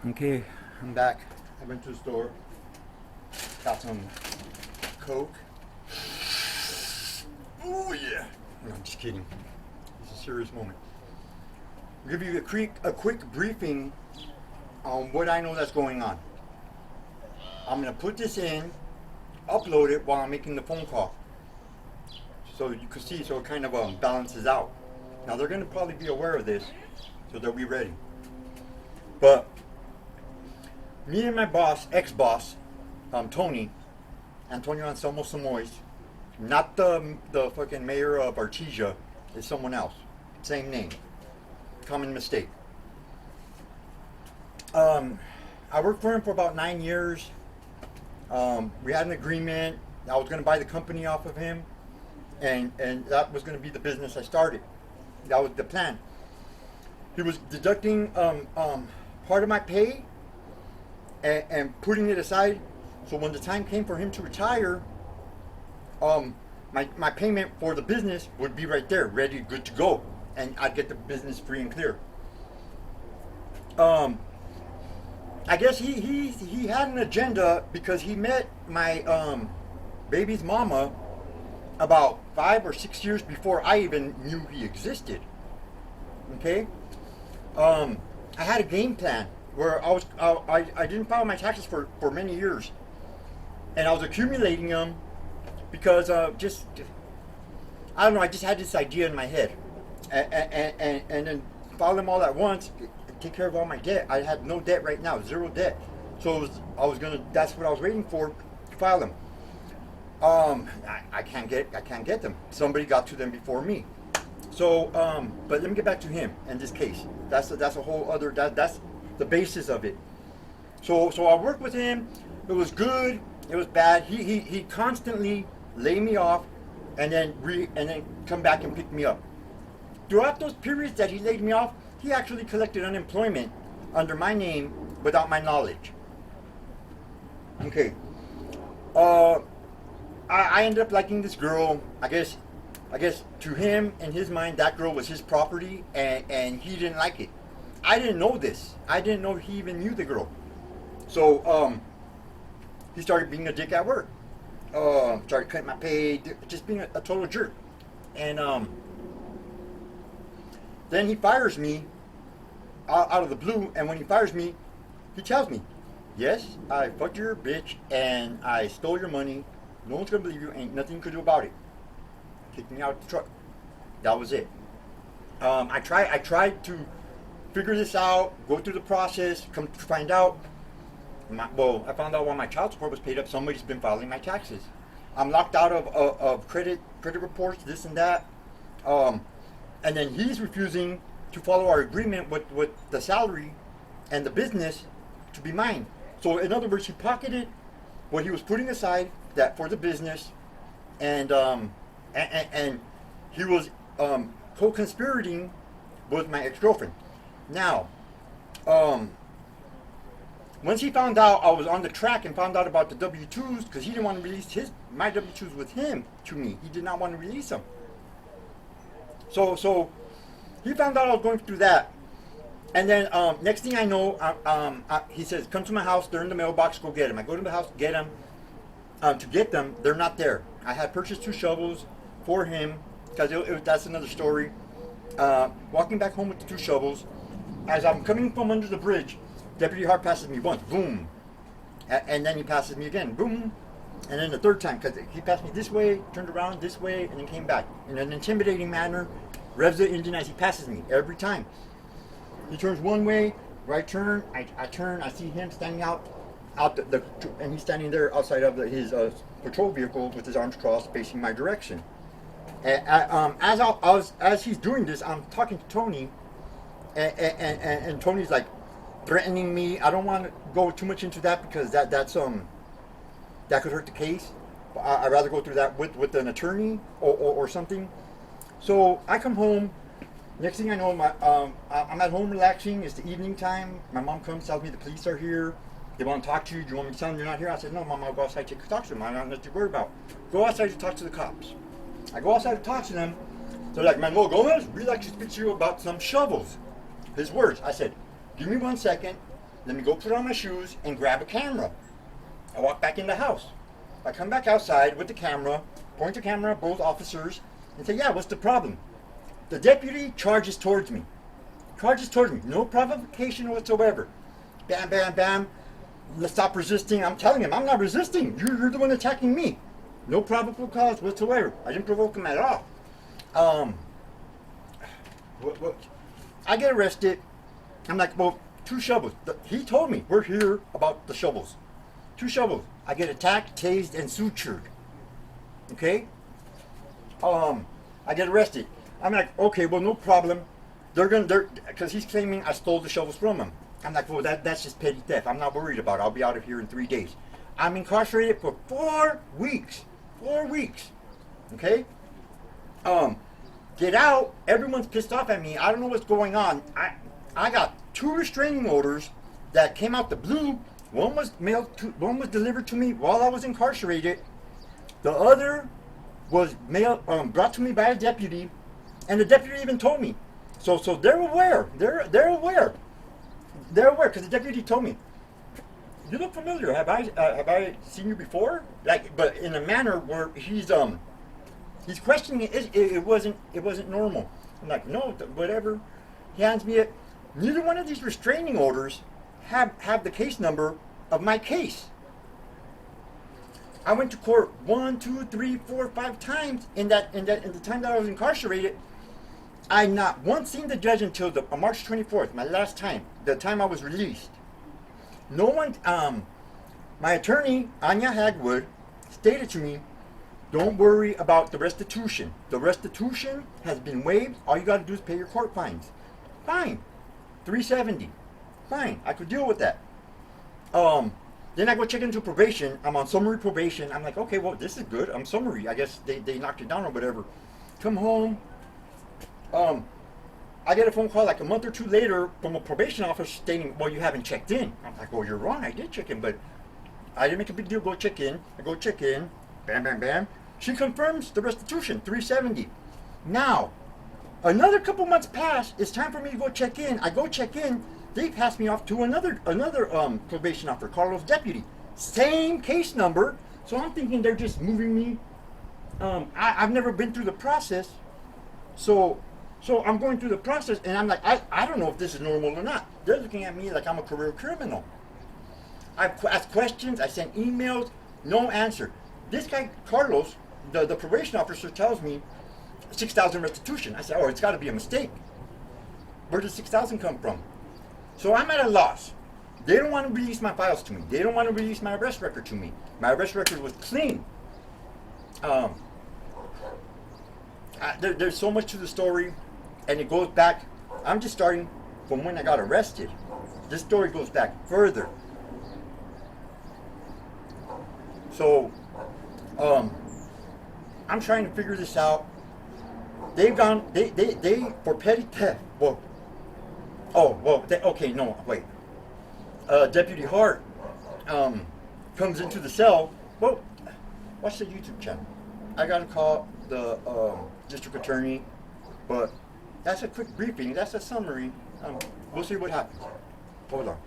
Okay, I'm back. I went to the store, got some Coke. Oh yeah. No, I'm just kidding. It's a serious moment. I'll give you a quick briefing on what I know that's going on. I'm gonna put this in, upload it while I'm making the phone call, so you can see, so it kind of balances out. Now they're gonna probably be aware of this, so they'll be ready. But me and my boss, ex-boss, Tony, Antonio Anselmo Samois, not the fucking mayor of Artesia, is someone else. Same name. Common mistake. I worked for him for about 9 years. We had an agreement. I was going to buy the company off of him, and that was going to be the business I started. That was the plan. He was deducting part of my pay and putting it aside, so when the time came for him to retire, my payment for the business would be right there, ready, good to go, and I'd get the business free and clear. I guess he had an agenda because he met my baby's mama about 5 or 6 years before I even knew he existed. Okay, I had a game plan where I didn't file my taxes for many years, and I was accumulating them because just I don't know, I just had this idea in my head, and then file them all at once, take care of all my debt. I had no debt right now, zero debt. So that's what I was waiting for, to file them. I can't get them. Somebody got to them before me. So, but let me get back to him and this case. That's a whole other, that's the basis of it. So I worked with him. It was good. It was bad. He constantly lay me off, and then come back and pick me up. Throughout those periods that he laid me off, he actually collected unemployment under my name without my knowledge. Okay. I ended up liking this girl. I guess to him, in his mind, that girl was his property, and he didn't like it. I didn't know this. I didn't know he even knew the girl. So he started being a dick at work. Started cutting my pay, just being a total jerk. And then he fires me out of the blue, and when he fires me, he tells me, yes, I fucked your bitch, and I stole your money. No one's gonna believe you, ain't nothing you could do about it. Kicked me out of the truck. That was it. I tried to figure this out, go through the process, come to find out, I found out while my child support was paid up, somebody's been filing my taxes. I'm locked out of credit reports, this and that. And then he's refusing to follow our agreement with the salary and the business to be mine. So in other words, he pocketed what he was putting aside that for the business, and he was co-conspirating with my ex-girlfriend. Now, once he found out I was on the track and found out about the W-2s, because he didn't want to release my W-2s with him to me. He did not want to release them. So he found out I was going through that. And then next thing I know, he says, come to my house, they're in the mailbox, go get them. I go to the house, get them. To get them, they're not there. I had purchased 2 shovels for him, because that's another story. Walking back home with the 2 shovels, as I'm coming from under the bridge, Deputy Hart passes me once, boom. And then he passes me again, boom. And then the third time, because he passed me this way, turned around this way, and then came back. In an intimidating manner, revs the engine as he passes me, every time. He turns one way, right turn, I turn, I see him standing out and he's standing there outside of his patrol vehicle with his arms crossed, facing my direction. And, as he's doing this, I'm talking to Tony, and Tony's like threatening me. I don't want to go too much into that because that could hurt the case. I'd rather go through that with an attorney or something. So I come home. Next thing I know, I'm at home relaxing. It's the evening time. My mom comes, tells me the police are here. They want to talk to you. Do you want me to tell them you're not here? I said, no, Mom, I'll go outside to talk to them. I don't know what to worry about. Go outside to talk to the cops. I go outside to talk to them. They're like, Manuel Gomez, we'd like to speak to you about some shovels. His words. I said, give me 1 second. let me go put on my shoes and grab a camera. I walk back in the house. I come back outside with the camera, point the camera at both officers, and say, yeah, what's the problem? The deputy charges towards me. Charges towards me. No provocation whatsoever. Bam, bam, bam. Let's stop resisting. I'm telling him, I'm not resisting. You're the one attacking me. No probable cause whatsoever. I didn't provoke him at all. I get arrested. I'm like, well, 2 shovels. He told me, we're here about the shovels. 2 shovels. I get attacked, tased, and sutured. Okay? I get arrested. I'm like, okay, well, no problem. Because he's claiming I stole the shovels from him. I'm like, well, that's just petty theft. I'm not worried about it. I'll be out of here in 3 days. I'm incarcerated for 4 weeks. 4 weeks. Okay? Get out. Everyone's pissed off at me. I don't know what's going on. I got 2 restraining orders that came out the blue. One was delivered to me while I was incarcerated. The other was brought to me by a deputy, and the deputy even told me. So they're aware. They're aware. They're aware because the deputy told me, "You look familiar. Have I seen you before?" Like, but in a manner where he's questioning it. It wasn't normal. I'm like, no, whatever. He hands me it. Neither one of these restraining orders have the case number of my case. I went to court 1, 2, 3, 4, 5 times in the time that I was incarcerated. I not once seen the judge until March 24th, my last time, the time I was released. No one, my attorney, Anya Hagwood, stated to me, don't worry about the restitution. The restitution has been waived. All you got to do is pay your court fines. Fine. $370. Fine. I could deal with that. Then I go check into probation. I'm on summary probation. I'm like, okay, well, this is good. I'm summary. I guess they knocked it down or whatever. Come home. I get a phone call like a month or 2 later from a probation officer stating, well, you haven't checked in. I'm like, well, you're wrong. I did check in, but I didn't make a big deal. Go check in. I go check in. Bam, bam, bam. She confirms the restitution, $370. Now, another couple months pass. It's time for me to go check in. I go check in. They pass me off to another probation officer, Carlos deputy. Same case number. So I'm thinking they're just moving me. I've never been through the process. So I'm going through the process, and I'm like, I don't know if this is normal or not. They're looking at me like I'm a career criminal. I've asked questions. I sent emails. No answer. This guy, Carlos, the probation officer, tells me $6,000 restitution. I said, oh, it's got to be a mistake. Where does $6,000 come from? So I'm at a loss. They don't want to release my files to me. They don't want to release my arrest record to me. My arrest record was clean. There's so much to the story, and it goes back. I'm just starting from when I got arrested. This story goes back further. So, I'm trying to figure this out. They for petty theft. Deputy Hart comes into the cell. Well, watch the YouTube channel. I got to call the district attorney, but that's a quick briefing. That's a summary. We'll see what happens. Hold on.